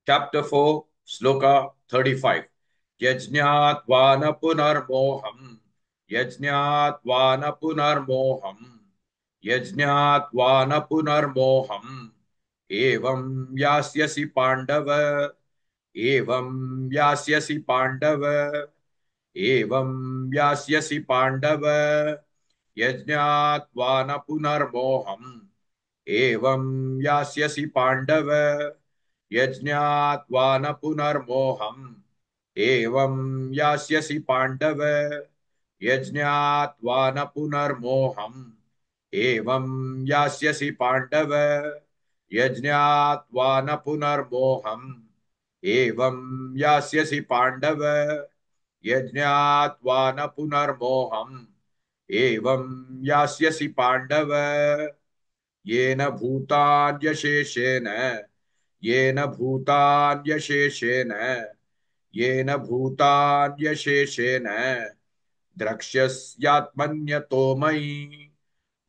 Chapter 4, Sloka 35. Yajñātvāna punarmoham. Yajñātvāna punarmoham. Yajñātvāna punarmoham. Evam yasyasi Pandava. Evam yasyasi Pandava. Evam yasyasi Pandava. Yajñātvāna punarmoham. Evam yasyasi Pandava. यज्ञात्वा न पुनर्मोहम् एवं यास्यसि पाण्डव यज्ञात्वा न पुनर्मोहम् एवं यास्यसि पाण्डव यज्ञात्वा न पुनर्मोहम् एवं यास्यसि पाण्डव यज्ञात्वा न पुनर्मोहम् एवं यास्यसि पाण्डव येन भूताद्यशेषेण येन भूताद्यशेषेण येन भूताद्यशेषेण द्रक्ष्यस्यात्मन्यतो मयि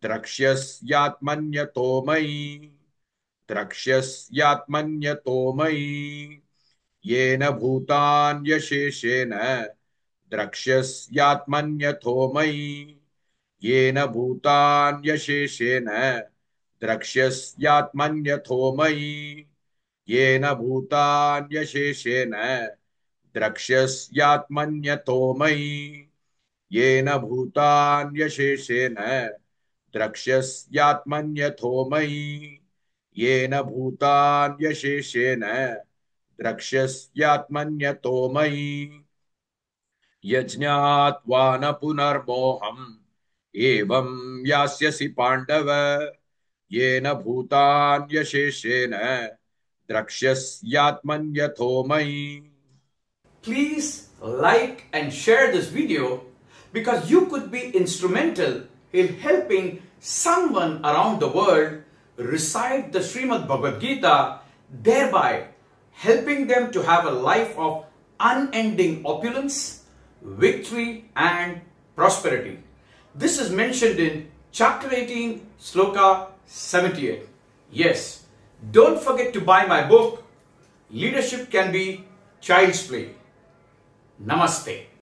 द्रक्ष्यस्यात्मन्यतो मयि द्रक्ष्यस्यात्मन्यतो मयि येन भूताद्यशेषेण द्रक्ष्यस्यात्मन्यतो मयि येन भूताद्यशेषेण द्रक्ष्यस्यात्मन्यतो मयि येन भूतान्यशेषेण द्रक्ष्यस्यात्मन्यतो मयि येन भूतान्यशेषेण द्रक्ष्यस्यात्मन्यतो मयि येन भूतान्यशेषेण द्रक्ष्यस्यात्मन्यतो मयि यज्ञात्वा न पुनर्मोहम् एवं यास्यसि पाण्डव येन भूतान्यशेषेण द्रक्ष्यस्यात्मन्यतो मयि. Please like and share this video because you could be instrumental in helping someone around the world recite the Srimad Bhagavad Gita, thereby helping them to have a life of unending opulence, victory and prosperity. This is mentioned in chapter 18, sloka 78. Yes, don't forget to buy my book, Leadership Can Be Child's Play. Namaste.